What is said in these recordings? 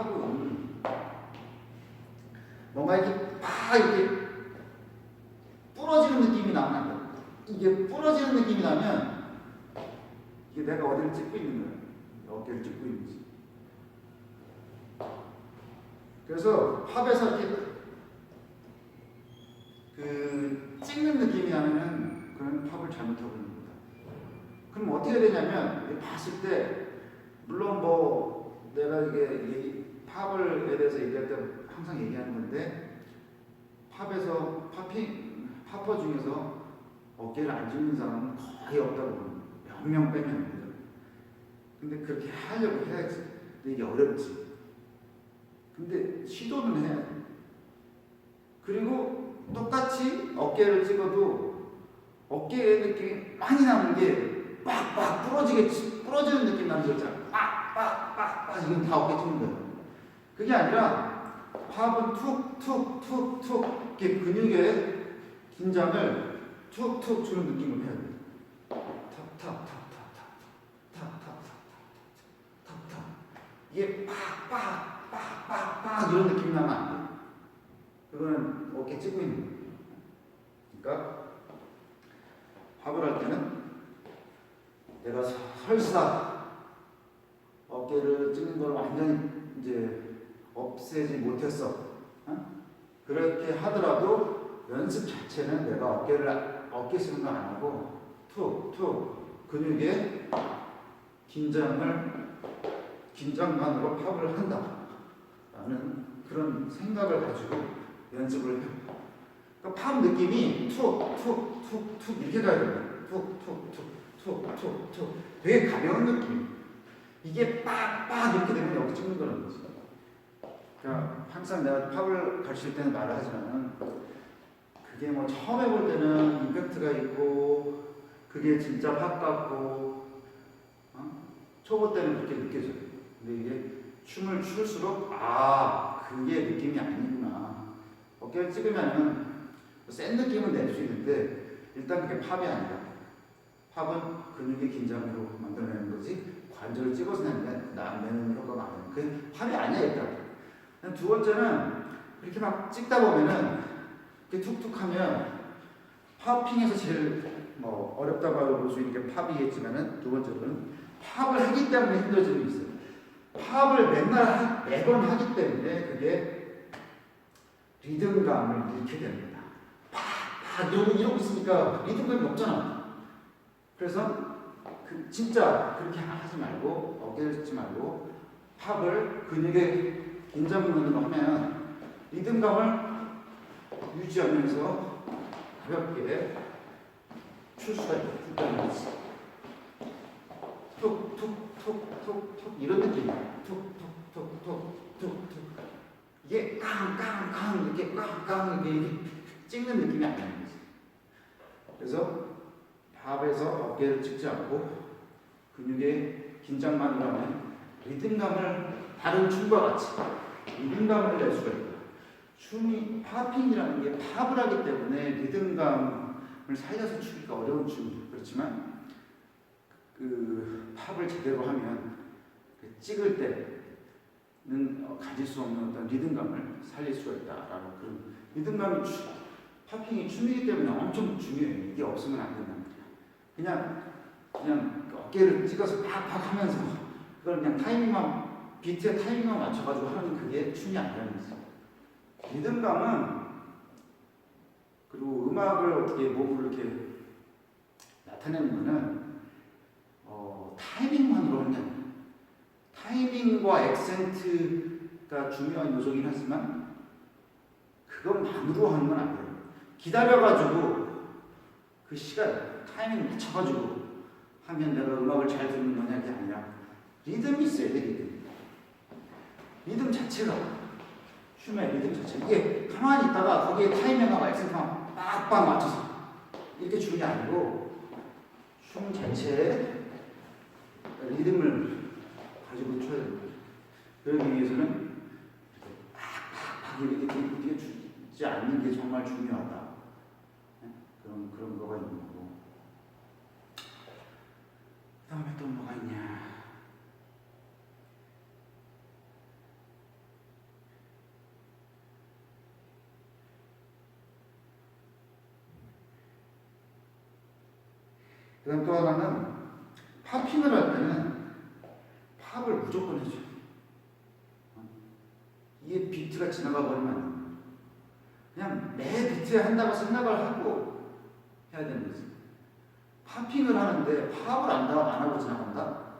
팝은 뭔가 이렇게 막 이렇게 부러지는 느낌이 나면 안 돼. 이게 부러지는 느낌이 나면 이게 내가 어디를 찍고 있는 거야. 어깨를 찍고 있는 거지. 그래서 팝에서 이렇게 찍는 느낌이 나면은 그런 팝을 잘못하고 있는 거다. 그럼 어떻게 되냐면 봤을 때 물론 뭐 내가 이게 팝에 대해서 얘기할 때 항상 얘기하는 건데 팝에서 팝퍼 중에서 어깨를 안 짚는 사람은 거의 없다고 봅니다. 몇 명 빼면. 근데 그렇게 하려고 해야지. 근데 이게 어렵지. 근데 시도는 해야 돼. 그리고 똑같이 어깨를 찍어도 어깨의 느낌이 많이 나는 게 빡빡 부러지는 느낌 나는 거 있잖아. 빡빡빡빡 이건 다 어깨 찍는 거야. 그게 아니라 팝은 툭툭툭툭 이렇게 근육의 긴장을 툭툭 주는 느낌을 해야 돼. 탁탁탁탁탁탁탁탁탁탁탁탁 이게 빡빡빡빡빡 이런 느낌이 나면 안 돼. 그거는 어깨 찌고 있는 거예요. 그러니까 팝을 할 때는 내가 설사 어깨를 찍는 걸 완전히 이제 없애지 못했어. 그렇게 하더라도 연습 자체는 내가 어깨 쓰는 거 안 하고 툭툭 근육의 긴장만으로 팝을 한다라는 그런 생각을 가지고 연습을 해요. 그러니까 팝 느낌이 툭툭툭툭 이렇게 가야 돼요. 툭툭툭툭툭툭 되게 가벼운 느낌. 이게 빡빡 이렇게 되면 여기 찍는 거라는 거지. 그러니까 항상 내가 팝을 가르칠 때는 말을 하지만 그게 뭐 처음 해볼 때는 임팩트가 있고 그게 진짜 팝 같고 초보 때는 그렇게 느껴져요. 근데 이게 춤을 출수록 그게 느낌이 아니구나. 어깨를 찍으면은 센 느낌은 낼 수 있는데 일단 그게 팝이 아니라 팝은 근육의 긴장으로 만들어내는 거지 관절을 찍어서 내는 효과가 아니야. 그게 팝이 아니야 일단. 두 번째는 이렇게 막 찍다 보면은 이렇게 툭툭 하면 팝핑에서 제일 뭐 어렵다고 볼 수 있는 게 팝이겠지만은 두 번째로는 팝을 하기 때문에 힘들어지는 게 있어요. 팝을 매번 하기 때문에 그게 리듬감을 잃게 됩니다. 팍팍 이러고 있으니까 리듬감이 없잖아. 그래서 진짜 그렇게 하지 말고 어깨를 짚지 말고 팝을 근육의 긴장감으로 하면 리듬감을 유지하면서 가볍게 출 수가 있다는 거지. 툭툭툭툭툭 이런 느낌이야. 툭툭툭툭툭툭 이게 깡깡깡 이렇게 깡깡 이렇게 찍는 느낌이 안 나는 거지. 그래서 팝에서 어깨를 찍지 않고 근육의 긴장만 하면 리듬감을 다른 춤과 같이 리듬감을 낼 수가 있다. 춤이 팝핑이라는 게 팝을 하기 때문에 리듬감을 살려서 추기가 어려운 춤이에요. 그렇지만 팝을 제대로 하면 찍을 때는 가질 수 없는 어떤 리듬감을 살릴 수가 있다라는 그런 리듬감이 팝핑이 춤이기 때문에 엄청 중요해요. 이게 없으면 안 된다는 거야. 그냥 어깨를 찍어서 팍팍 하면서 그걸 그냥 비트의 타이밍만 맞춰가지고 하는 그게 춤이 아니라는 거지. 리듬감은 그리고 음악을 어떻게 몸으로 이렇게 나타내는 거는 타이밍만으로 하는 게 아니야. 타이밍과 액센트가 중요한 요소긴 하지만 그것만으로 하는 건 안 돼요. 기다려가지고 그 시간 타이밍 맞춰가지고 하면 내가 음악을 잘 듣는 거냐 이게 아니라 리듬이 있어야 돼. 리듬 자체가 춤의 리듬 자체 이게 가만히 있다가 거기에 타이밍하고 액센트만 빡빡 맞춰서 이렇게 주는 게 아니고 춤 자체에 리듬을 가지고 춰야 됩니다. 그러기 위해서는 팍팍팍 이렇게 주지 않는 게 정말 중요하다. 그런 거가 있는 거고. 그 다음에 또 뭐가 있냐. 그다음 또 하나는 팝핑을 할 때는 팝을 무조건 해줘요. 이게 비트가 지나가 버리면 안 돼요. 그냥 매 비트에 한다고 생각을 하고 해야 되는 거지. 팝핑을 하는데 팝을 안 하고 지나간다?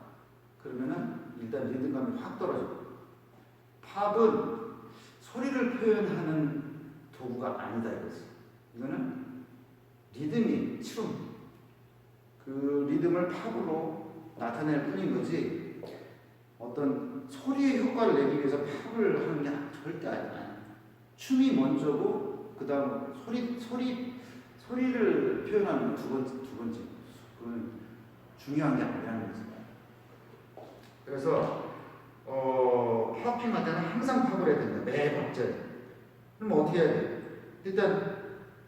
그러면은 일단 리듬감이 확 떨어져요. 팝은 소리를 표현하는 도구가 아니다 이거지. 이거는 리듬이 춤. 그 리듬을 팝으로 나타낼 뿐인 거지 어떤 소리의 효과를 내기 위해서 팝을 하는 게 절대 아니야. 춤이 먼저고 그 다음 소리를 표현하는 두 번째. 그건 중요한 게 아니라는 거지. 그래서 팝핑할 때는 항상 팝을 해야 된다. 매 박자에. 그럼 어떻게 해야 돼? 일단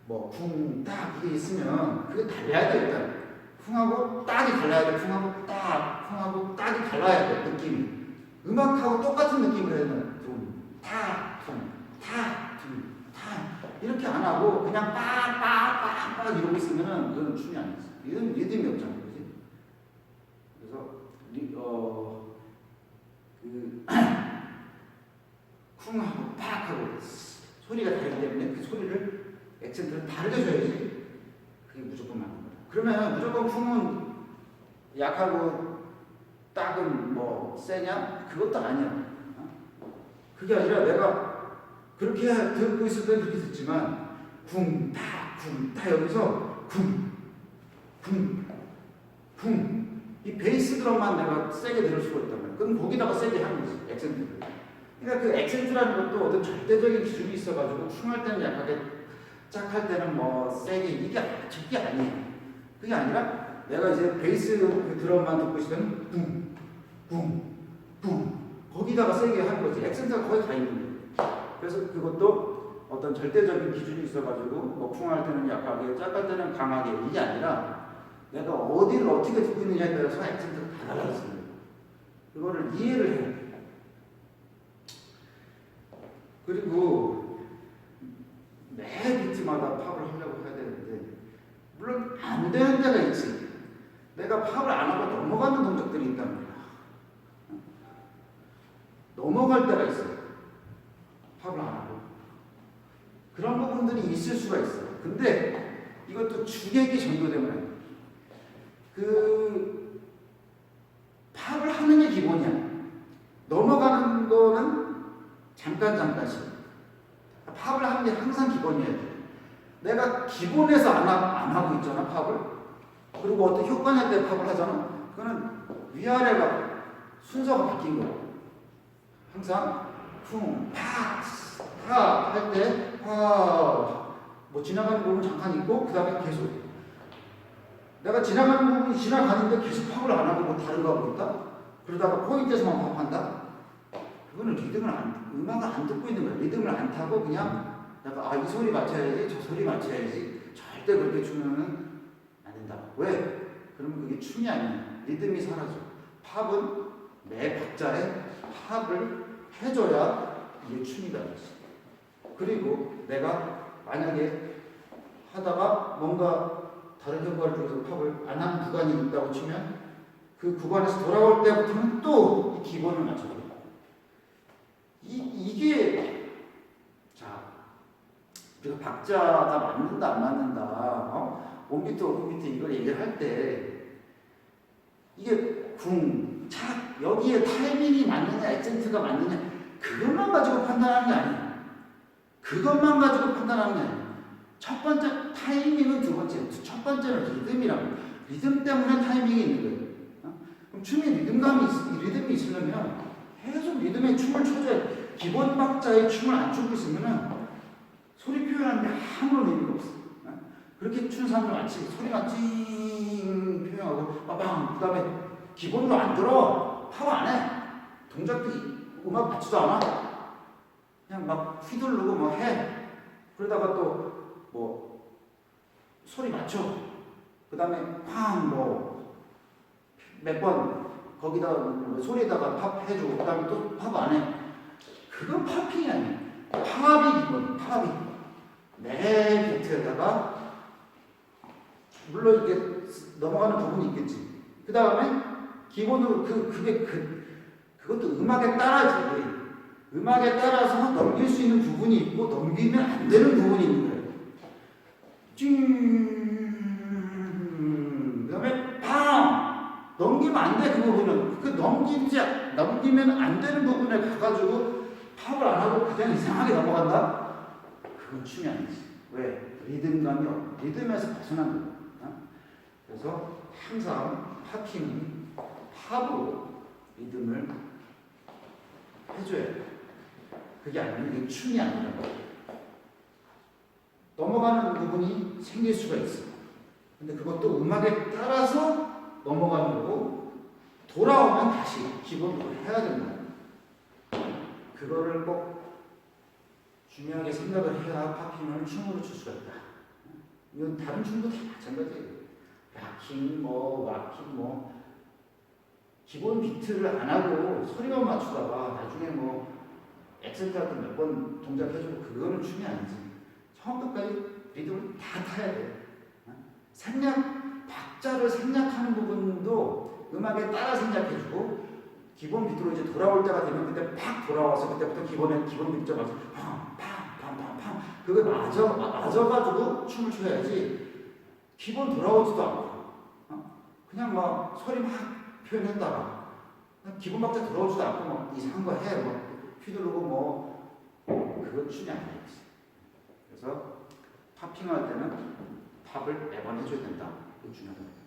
뭐 쿵, 딱 이게 있으면 그게 달려야 돼. 일단 쿵하고 딱이 달라야 돼. 쿵하고 딱, 쿵하고 딱이 달라야 돼. 느낌이. 음악하고 똑같은 느낌으로 해야 돼. 쿵, 탁, 쿵, 탁, 쿵, 탁. 이렇게 안 하고 그냥 빡 이러고 있으면은 그건 춤이 아니지. 리듬이 없잖아. 그지? 그래서 쿵하고 팍하고 소리가 다르기 때문에 그 소리를 액센트를 다르게 줘야지. 그게 무조건 맞는 거야. 그러면 무조건 쿵은 약하고 딱은 뭐 세냐? 그것도 아니야. 그게 아니라 내가 그렇게 듣고 있을 때 그렇게 듣지만 쿵, 타 여기서 쿵 이 베이스 드럼만 내가 세게 들을 수가 있단 말이야. 그럼 거기다가 세게 하는 거지, 액센트를. 그러니까 그 액센트라는 것도 어떤 절대적인 기준이 있어가지고 쿵할 때는 약하게, 짝할 때는 뭐 세게, 이게 아니에요. 그게 아니라 내가 이제 베이스 그 드럼만 듣고 있으면 쿵 거기다가 세게 하는 거지. 액센트가 거의 다 있는 거예요. 그래서 그것도 어떤 절대적인 기준이 있어가지고 뭐 쿵할 때는 약하게, 짝할 때는 강하게, 이게 아니라 내가 어디를 어떻게 듣고 있느냐에 따라서 액센트가 다 달라졌어요. 그거를 이해를 해야 돼. 그리고 매 비트마다 팝을 하려고 해야 되는데 물론 안 되는 데가 있지. 내가 팝을 안 하고 넘어가는 동작들이 있단 말이야. 넘어갈 때가 있어요. 팝을 안 하고. 그런 부분들이 있을 수가 있어요. 근데 이것도 주객이 전도되면 그 팝을 하는 게 기본이야. 넘어가는 거는 잠깐씩. 팝을 하는 게 항상 기본이어야 돼. 내가 기본에서 안 하고 있잖아, 팝을. 그리고 어떤 효과 낼 때 팝을 하잖아. 그거는 위아래가 순서가 바뀐 거야. 항상 쿵, 파 할 때 뭐 지나가는 부분 잠깐 있고 그 다음에 계속. 내가 지나가는 부분이 지나가는데 계속 팝을 안 하고 뭐 다른 거 하고 있다? 그러다가 포인트에서만 팝한다? 그거는 음악을 안 듣고 있는 거야. 리듬을 안 타고 그냥 약간 이 소리 맞춰야지, 저 소리 맞춰야지. 절대 그렇게 추면은 안 된다. 왜? 그러면 그게 춤이 아니야. 리듬이 사라져. 팝은 매 박자에 팝을 해줘야 이게 춤이다. 그리고 내가 만약에 하다가 뭔가 다른 효과를 주면서 팝을 안 하는 구간이 있다고 치면 그 구간에서 돌아올 때부터는 또 이 기본을 맞춰야 돼. 이게 자 우리가 박자가 맞는다 안 맞는다 원비트 오비트 이걸 얘기를 할 때 이게 쿵, 착 여기에 타이밍이 맞느냐 액센트가 맞느냐 그것만 가지고 판단하는 게 아니야. 그것만 가지고 판단하는 게 아니야. 첫 번째 타이밍은 두 번째. 첫 번째는 리듬이라고. 리듬 때문에 타이밍이 있는 거예요. 그럼 춤에 리듬이 있으려면 계속 리듬에 춤을 춰줘야 돼. 기본 박자의 춤을 안 추고 있으면은 소리 표현하는 게 아무런 의미가 없어. 그렇게 추는 사람들 많지. 소리만 찡 표현하고 빠방 그 다음에 기본도 안 들어. 팝 안 해. 동작도 음악 받지도 않아. 그냥 막 휘두르고 뭐 해. 그러다가 또 뭐 소리 맞춰. 그 다음에 쾅 뭐 몇 번 거기다 소리에다가 팝 해주고 그 다음에 또 팝 안 해. 그건 팝핑이 아니야. 팝이 기본. 팝이 매 비트에다가 물론 이게 넘어가는 부분이 있겠지. 그 다음에 기본으로 그것도 음악에 따라지. 음악에 따라서 넘길 수 있는 부분이 있고 넘기면 안 되는 부분이 있는 거예요. 그 다음에 팡! 넘기면 안 돼, 그 부분은. 넘기면 안 되는 부분에 가가지고 팝을 안 하고 그냥 이상하게 넘어간다? 그건 춤이 아니지. 왜? 리듬감이 없고 리듬에서 벗어난 거예요. 그래서 항상 팝핑은 팝으로 리듬을 해줘야 돼요. 그게 아니면 이게 춤이 아니라는 거예요. 넘어가는 부분이 생길 수가 있어. 근데 그것도 음악에 따라서 넘어가는 거고 돌아오면 다시 기본으로 해야 된다. 그거를 꼭 중요하게 생각을 해야 팝핑을 춤으로 출 수가 있다. 이건 다른 춤도 다 마찬가지예요. 락킹, 락킹, 기본 비트를 안 하고 소리만 맞추다가 나중에 엑센트 같은 몇 번 동작 해주고 그거는 춤이 아니지. 처음부터까지 리듬을 다 타야 돼. 박자를 생략하는 부분도 음악에 따라 생략해주고 기본 비트로 이제 돌아올 때가 되면 그때 팍 돌아와서 그때부터 기본 비트 맞춰 팡팡팡팡팡 그거 맞아가지고 춤을 춰야지. 기본 돌아오지도 않고 그냥 소리 막 표현한다가 기본 박자 들어오지도 않고 이상한 거 해 휘두르고 그건 춤이 아니야. 그래서 팝핑할 때는 팝을 매번 해줘야 된다. 그게 중요하다.